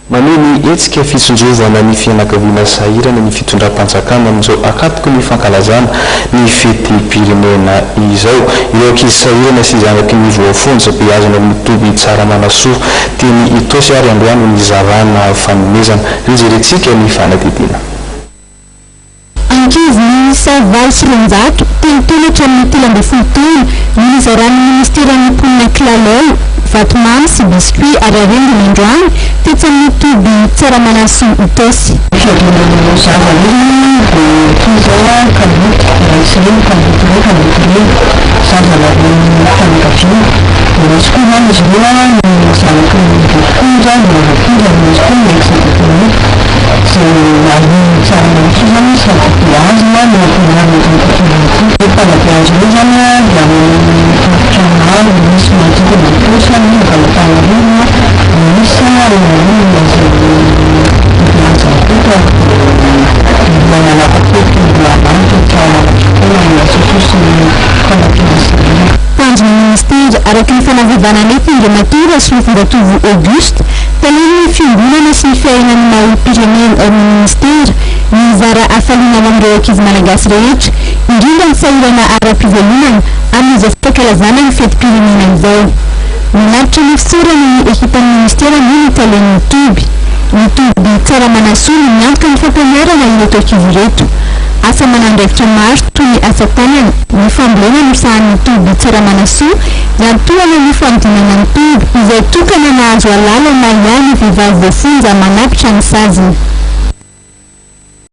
maneho ny etsika fitsondrezana ny fianakaviana sahirana ny fitondram-panjakana amin'izao akatoko ny fankalazana ny fety pirenena izao. Ireo ankizy sahirana sy zanaky ny voafonja beazana amin'ny toby tsara manasoa teny itosy ary androany ny zarana fanomezana rejeretsika ny fanadidina. Ankizy miisa valo sy roanjato teniteny hatramin'ny telo amby folo taona no nizaran'ny ministeran'ny mponina kilalao vatomamy sy biscuit ary arendiny androany tetsy amin'ny toby tsara manasoa itosy. Ministério araky ny fanavivana nety Andriamatora sy ny Fombatoro Auguste taliny fiangonana sy ny fiainany maha-pirenena ao amin'ny ministéra mizara afaliana amin'ireo ankizy malagasy rehetra indrindra ny sahirana ara-pivelomana amin'izao fankalazana ny fety-pirenena izao. Milavitra ny fisorany ekipan'ny ministéra moa ny talen'ny toby. Ny toby tsara manasoa no miantoka ny fampianarana ireto ankizy ireto. Asa manandrefitra maro toy ny asa tanana, ny fambolena no sahan'ny toby tsara manasoa, iantohana ny famidinana ny toby izay tokana nahazo alalana ihany vehivavy voafonja manapitra ny saziny.